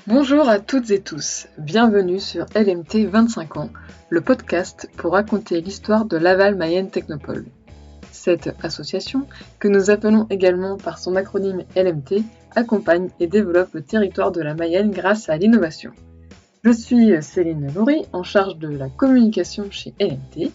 Bonjour à toutes et tous, bienvenue sur LMT 25 ans, le podcast pour raconter l'histoire de Laval Mayenne Technopole. Cette association, que nous appelons également par son acronyme LMT, accompagne et développe le territoire de la Mayenne grâce à l'innovation. Je suis Céline Laurie, en charge de la communication chez LMT.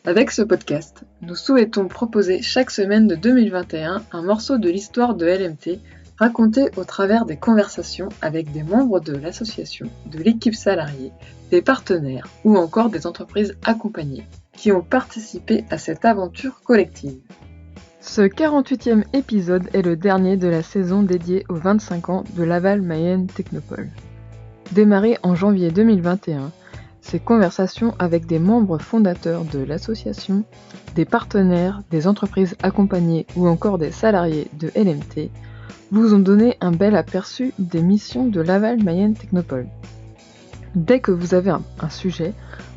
Avec ce podcast, nous souhaitons proposer chaque semaine de 2021 un morceau de l'histoire de LMT raconté au travers des conversations avec des membres de l'association, de l'équipe salariée, des partenaires ou encore des entreprises accompagnées qui ont participé à cette aventure collective. Ce 48e épisode est le dernier de la saison dédiée aux 25 ans de Laval Mayenne Technopole. Démarré en janvier 2021, ces conversations avec des membres fondateurs de l'association, des partenaires, des entreprises accompagnées ou encore des salariés de LMT vous ont donné un bel aperçu des missions de Laval Mayenne Technopole. Dès que vous avez un sujet,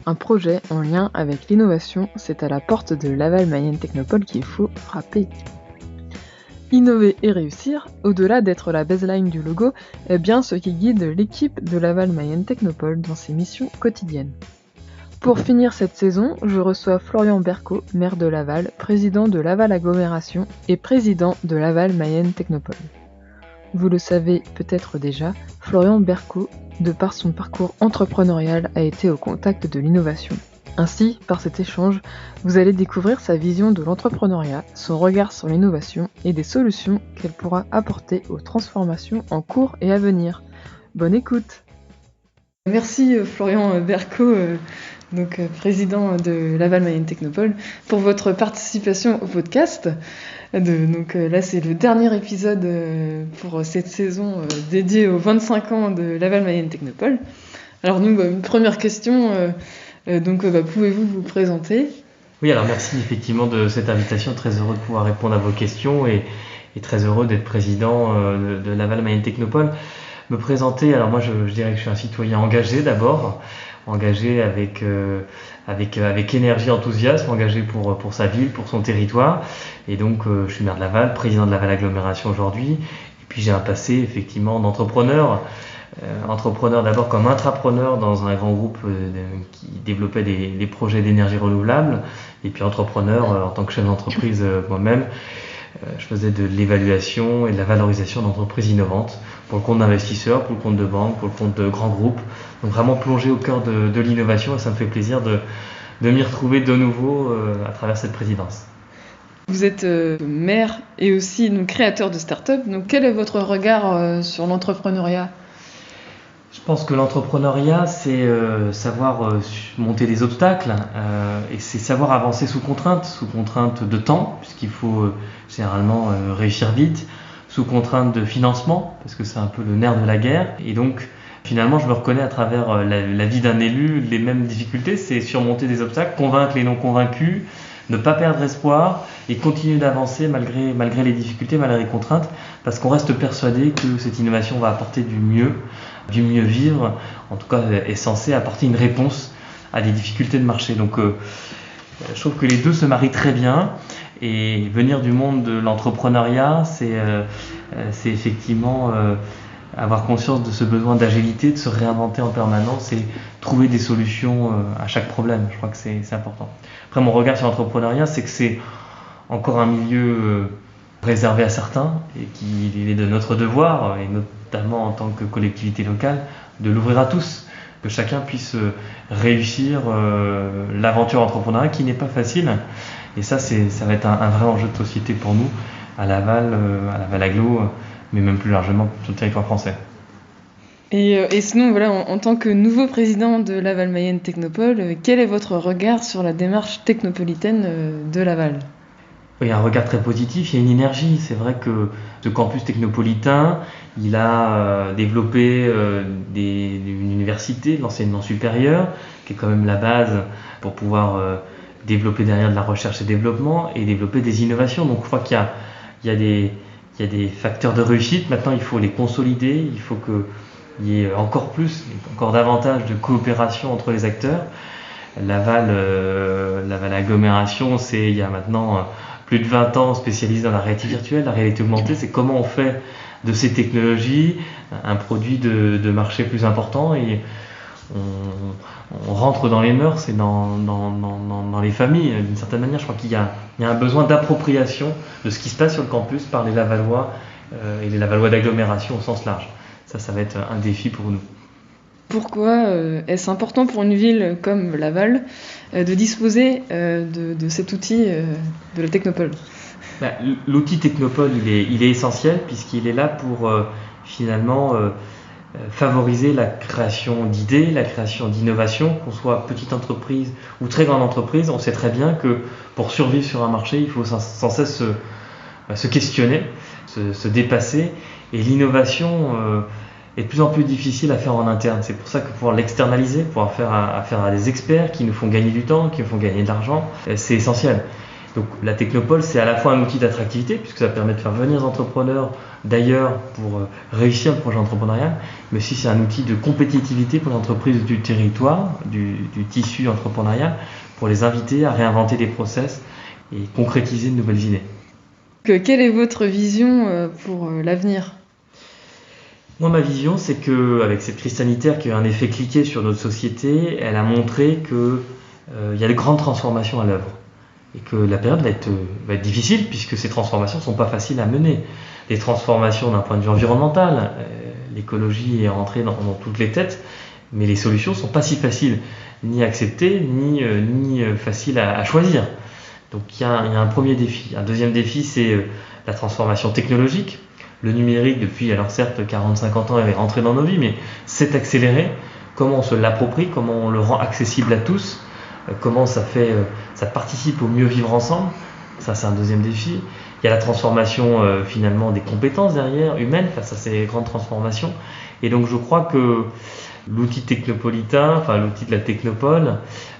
un projet en lien avec l'innovation, c'est à la porte de Laval Mayenne Technopole qu'il faut frapper. Innover et réussir, au-delà d'être la baseline du logo, est bien ce qui guide l'équipe de Laval Mayenne Technopole dans ses missions quotidiennes. Pour finir cette saison, je reçois Florian Berco, maire de Laval, président de Laval Agglomération et président de Laval Mayenne Technopole. Vous le savez peut-être déjà, Florian Berco, de par son parcours entrepreneurial, a été au contact de l'innovation. Ainsi, par cet échange, vous allez découvrir sa vision de l'entrepreneuriat, son regard sur l'innovation et des solutions qu'elle pourra apporter aux transformations en cours et à venir. Bonne écoute! Merci Florian Berco, président de Laval Mayenne Technopole, pour votre participation au podcast. Là, c'est le dernier épisode pour cette saison dédiée aux 25 ans de Laval Mayenne Technopole. Alors une première question, pouvez-vous vous présenter ? Oui, alors merci effectivement de cette invitation, très heureux de pouvoir répondre à vos questions et très heureux d'être président de Laval Mayenne Technopole. Me présenter, alors moi je dirais que je suis un citoyen engagé d'abord, engagé avec énergie, enthousiasme, engagé pour sa ville, pour son territoire. Et donc je suis maire de Laval, président de Laval Agglomération aujourd'hui. Et puis j'ai un passé effectivement d'entrepreneur. Entrepreneur d'abord comme intrapreneur dans un grand groupe qui développait des projets d'énergie renouvelable. Et puis entrepreneur en tant que chef d'entreprise moi-même. Je faisais de l'évaluation et de la valorisation d'entreprises innovantes pour le compte d'investisseurs, pour le compte de banques, pour le compte de grands groupes. Donc vraiment plongé au cœur de l'innovation et ça me fait plaisir de m'y retrouver de nouveau à travers cette présidence. Vous êtes maire et aussi créateur de start-up. Donc quel est votre regard sur l'entrepreneuriat ? Je pense que l'entrepreneuriat, c'est savoir monter des obstacles et c'est savoir avancer sous contrainte de temps, puisqu'il faut généralement réussir vite, sous contrainte de financement, parce que c'est un peu le nerf de la guerre. Et donc, finalement, je me reconnais à travers la vie d'un élu, les mêmes difficultés, c'est surmonter des obstacles, convaincre les non convaincus, ne pas perdre espoir et continuer d'avancer malgré les difficultés, malgré les contraintes, parce qu'on reste persuadé que cette innovation va apporter du mieux vivre, en tout cas est censé apporter une réponse à des difficultés de marché. Donc je trouve que les deux se marient très bien et venir du monde de l'entrepreneuriat, c'est effectivement avoir conscience de ce besoin d'agilité, de se réinventer en permanence et trouver des solutions à chaque problème. Je crois que c'est important. Après, mon regard sur l'entrepreneuriat, c'est que c'est encore un milieu réservé à certains et qu'il est de notre devoir, et notamment en tant que collectivité locale, de l'ouvrir à tous, que chacun puisse réussir l'aventure entrepreneuriale qui n'est pas facile. Et ça va être un vrai enjeu de société pour nous, à Laval Agglo, mais même plus largement sur le territoire français. Et sinon, en tant que nouveau président de Laval Mayenne Technopole, quel est votre regard sur la démarche technopolitaine de Laval ? Il y a un regard très positif, il y a une énergie. C'est vrai que ce campus technopolitain, il a développé une université, l'enseignement supérieur, qui est quand même la base pour pouvoir développer derrière de la recherche et développement et développer des innovations. Donc je crois qu'il y a des facteurs de réussite. Maintenant, il faut les consolider, il faut qu'il y ait encore davantage de coopération entre les acteurs. Laval Agglomération, il y a maintenant plus de 20 ans spécialisé dans la réalité virtuelle, la réalité augmentée, c'est comment on fait de ces technologies un produit de marché plus important, et on rentre dans les mœurs et dans les familles d'une certaine manière. Je crois qu'il y a un besoin d'appropriation de ce qui se passe sur le campus par les Lavallois et les Lavallois d'agglomération au sens large. Ça va être un défi pour nous. Pourquoi est-ce important pour une ville comme Laval de disposer de cet outil de la Technopole ? L'outil Technopole, il est essentiel puisqu'il est là pour finalement favoriser la création d'idées, la création d'innovations, qu'on soit petite entreprise ou très grande entreprise. On sait très bien que pour survivre sur un marché, il faut sans cesse se questionner, se dépasser, et l'innovation est de plus en plus difficile à faire en interne. C'est pour ça que pouvoir l'externaliser, pouvoir faire affaire à des experts qui nous font gagner du temps, qui nous font gagner de l'argent, c'est essentiel. Donc la Technopole, c'est à la fois un outil d'attractivité, puisque ça permet de faire venir des entrepreneurs d'ailleurs pour réussir le projet entrepreneurial, mais aussi c'est un outil de compétitivité pour les entreprises du territoire, du tissu entrepreneurial, pour les inviter à réinventer des process et concrétiser de nouvelles idées. Quelle est votre vision pour l'avenir ? Moi, ma vision, c'est qu'avec cette crise sanitaire qui a eu un effet cliquet sur notre société, elle a montré qu'il y a de grandes transformations à l'œuvre. Et que la période va être difficile, puisque ces transformations ne sont pas faciles à mener. Les transformations d'un point de vue environnemental, l'écologie est rentrée dans toutes les têtes, mais les solutions ne sont pas si faciles, ni à accepter, ni faciles à choisir. Donc il y a un premier défi. Un deuxième défi, c'est la transformation technologique. Le numérique, depuis, alors certes, 40-50 ans, est rentré dans nos vies, mais c'est accéléré. Comment on se l'approprie, comment on le rend accessible à tous, comment ça participe au mieux vivre ensemble. Ça, c'est un deuxième défi. Il y a la transformation finalement des compétences derrière, humaines, face à ces grandes transformations. Et donc je crois que l'outil technopolitain, l'outil de la Technopole,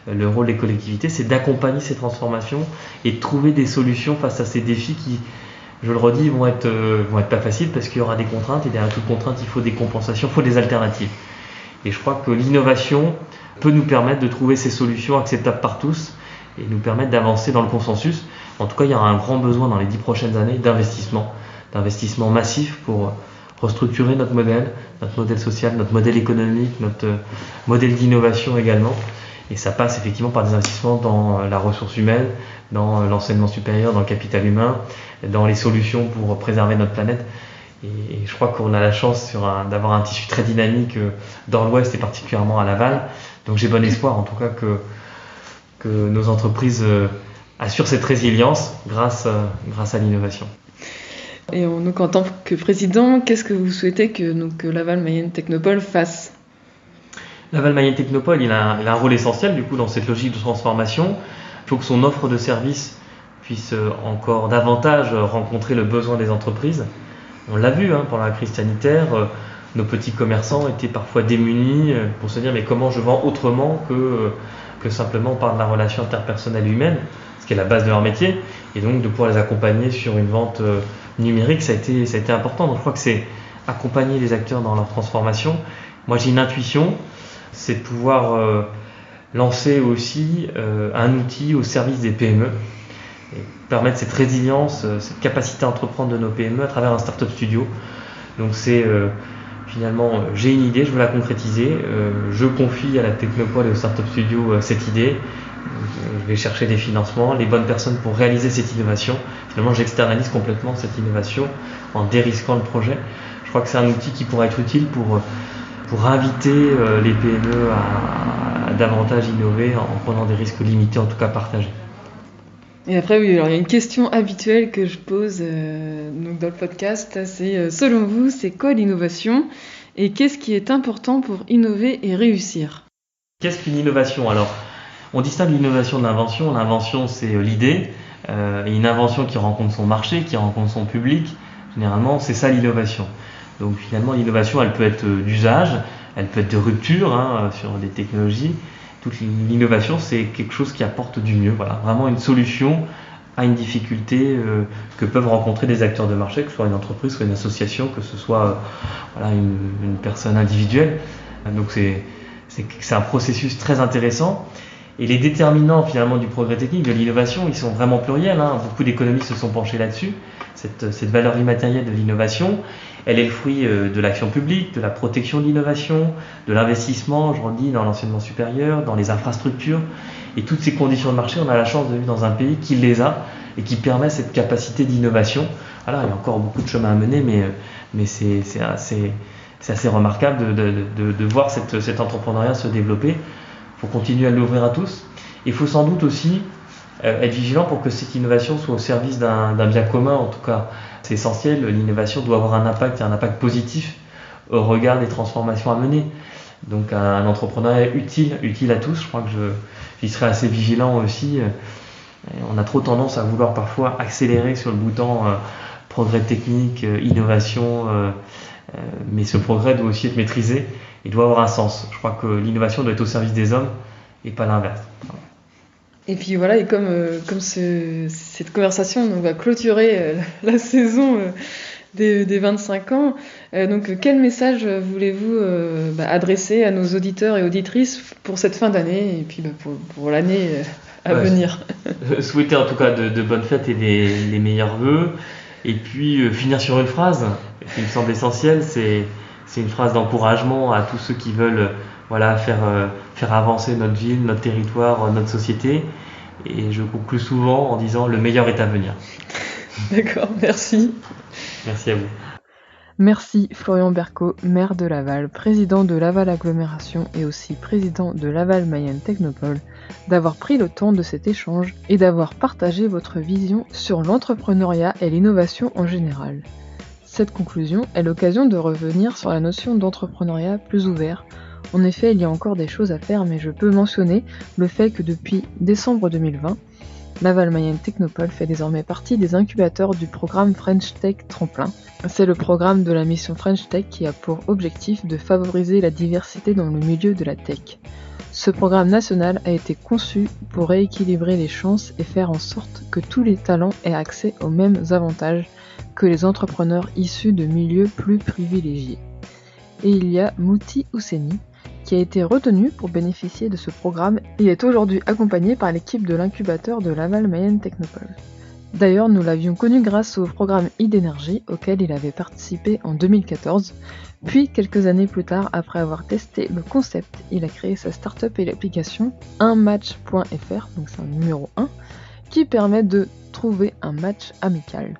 le rôle des collectivités, c'est d'accompagner ces transformations et de trouver des solutions face à ces défis qui, je le redis, vont être pas faciles, parce qu'il y aura des contraintes, et derrière toute contrainte, il faut des compensations, il faut des alternatives. Et je crois que l'innovation peut nous permettre de trouver ces solutions acceptables par tous et nous permettre d'avancer dans le consensus. En tout cas, il y aura un grand besoin dans les 10 prochaines années d'investissement massif pour restructurer notre modèle social, notre modèle économique, notre modèle d'innovation également. Et ça passe effectivement par des investissements dans la ressource humaine, dans l'enseignement supérieur, dans le capital humain, dans les solutions pour préserver notre planète. Et je crois qu'on a la chance d'avoir un tissu très dynamique dans l'Ouest et particulièrement à Laval. Donc j'ai bon espoir en tout cas que nos entreprises assurent cette résilience grâce à l'innovation. Et donc en tant que président, qu'est-ce que vous souhaitez que Laval Mayenne Technopole fasse ? Laval Mayenne Technopole, il a un rôle essentiel du coup dans cette logique de transformation. Il faut que son offre de services puisse encore davantage rencontrer le besoin des entreprises. On l'a vu pendant la crise sanitaire, nos petits commerçants étaient parfois démunis pour se dire mais comment je vends autrement que simplement par de la relation interpersonnelle humaine, ce qui est la base de leur métier, et donc de pouvoir les accompagner sur une vente numérique, ça a été important. Donc je crois que c'est accompagner les acteurs dans leur transformation. Moi j'ai une intuition, c'est de pouvoir lancer aussi un outil au service des PME, et permettre cette résilience, cette capacité à entreprendre de nos PME à travers un Startup Studio. Donc c'est finalement, j'ai une idée, je veux la concrétiser, je confie à la Technopole et au Startup Studio cette idée, je vais chercher des financements, les bonnes personnes pour réaliser cette innovation. Finalement, j'externalise complètement cette innovation en dérisquant le projet. Je crois que c'est un outil qui pourrait être utile pour inviter les PME à davantage innover en prenant des risques limités, en tout cas partagés. Et après, oui, alors il y a une question habituelle que je pose donc dans le podcast, c'est selon vous, c'est quoi l'innovation et qu'est-ce qui est important pour innover et réussir ? Qu'est-ce qu'une innovation ? Alors, on distingue l'innovation de l'invention. L'invention, c'est l'idée, et une invention qui rencontre son marché, qui rencontre son public. Généralement, c'est ça l'innovation. Donc finalement, l'innovation, elle peut être d'usage, elle peut être de rupture sur des technologies. Toute l'innovation, c'est quelque chose qui apporte du mieux. Voilà, vraiment une solution à une difficulté que peuvent rencontrer des acteurs de marché, que ce soit une entreprise, soit une association, que ce soit une personne individuelle. Donc c'est un processus très intéressant. Et les déterminants finalement du progrès technique, de l'innovation, ils sont vraiment pluriels. Beaucoup d'économistes se sont penchés là-dessus. Cette valeur immatérielle de l'innovation, elle est le fruit de l'action publique, de la protection de l'innovation, de l'investissement, je redis, dans l'enseignement supérieur, dans les infrastructures. Et toutes ces conditions de marché, on a la chance de vivre dans un pays qui les a et qui permet cette capacité d'innovation. Alors, il y a encore beaucoup de chemin à mener, mais c'est assez remarquable de voir cet entrepreneuriat se développer. Il faut continuer à l'ouvrir à tous. Il faut sans doute aussi être vigilant pour que cette innovation soit au service d'un bien commun. En tout cas, c'est essentiel. L'innovation doit avoir un impact positif au regard des transformations à mener. Donc un entrepreneuriat utile à tous. Je crois que j'y serai assez vigilant aussi. On a trop tendance à vouloir parfois accélérer sur le bouton progrès technique, innovation, mais ce progrès doit aussi être maîtrisé et doit avoir un sens. Je crois que l'innovation doit être au service des hommes et pas l'inverse. Et puis voilà, et comme cette conversation va clôturer la saison des 25 ans, donc quel message voulez-vous adresser à nos auditeurs et auditrices pour cette fin d'année et puis pour l'année à venir? Souhaiter en tout cas de bonnes fêtes et les meilleurs vœux. Et puis finir sur une phrase qui me semble essentielle, c'est une phrase d'encouragement à tous ceux qui veulent faire avancer notre ville, notre territoire, notre société. Et je conclue souvent en disant le meilleur est à venir. D'accord, merci. Merci à vous. Merci Florian Berco, maire de Laval, président de Laval Agglomération et aussi président de Laval Mayenne Technopole, d'avoir pris le temps de cet échange et d'avoir partagé votre vision sur l'entrepreneuriat et l'innovation en général. Cette conclusion est l'occasion de revenir sur la notion d'entrepreneuriat plus ouvert. En effet, il y a encore des choses à faire, mais je peux mentionner le fait que depuis décembre 2020, Laval Mayenne Technopole fait désormais partie des incubateurs du programme French Tech Tremplin. C'est le programme de la mission French Tech qui a pour objectif de favoriser la diversité dans le milieu de la tech. Ce programme national a été conçu pour rééquilibrer les chances et faire en sorte que tous les talents aient accès aux mêmes avantages que les entrepreneurs issus de milieux plus privilégiés. Et il y a Mouti Ousseni, qui a été retenu pour bénéficier de ce programme et est aujourd'hui accompagné par l'équipe de l'incubateur de Laval Mayenne Technopole. D'ailleurs, nous l'avions connu grâce au programme e-d'énergie auquel il avait participé en 2014, puis quelques années plus tard, après avoir testé le concept, il a créé sa start-up et l'application unmatch.fr, donc c'est un numéro 1, qui permet de trouver un match amical.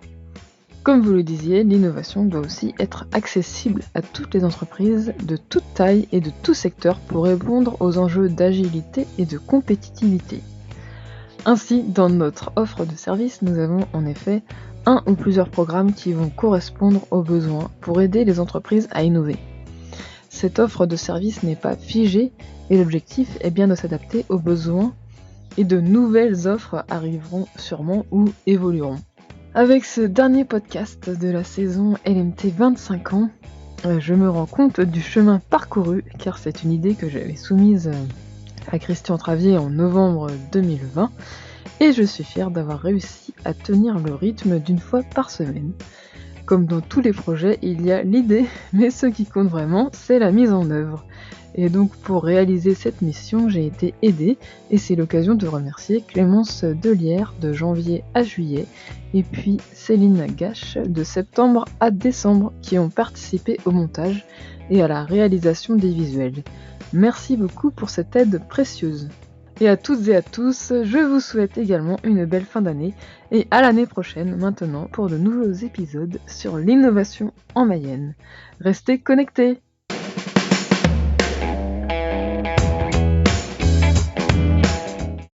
Comme vous le disiez, l'innovation doit aussi être accessible à toutes les entreprises de toute taille et de tout secteur pour répondre aux enjeux d'agilité et de compétitivité. Ainsi, dans notre offre de services, nous avons en effet un ou plusieurs programmes qui vont correspondre aux besoins pour aider les entreprises à innover. Cette offre de services n'est pas figée et l'objectif est bien de s'adapter aux besoins et de nouvelles offres arriveront sûrement ou évolueront. Avec ce dernier podcast de la saison LMT 25 ans, je me rends compte du chemin parcouru, car c'est une idée que j'avais soumise à Christian Travier en novembre 2020, et je suis fière d'avoir réussi à tenir le rythme d'une fois par semaine. Comme dans tous les projets, il y a l'idée, mais ce qui compte vraiment, c'est la mise en œuvre. Et donc pour réaliser cette mission, j'ai été aidée et c'est l'occasion de remercier Clémence Delière de janvier à juillet et puis Céline Gache de septembre à décembre qui ont participé au montage et à la réalisation des visuels. Merci beaucoup pour cette aide précieuse. Et à toutes et à tous, je vous souhaite également une belle fin d'année et à l'année prochaine maintenant pour de nouveaux épisodes sur l'innovation en Mayenne. Restez connectés!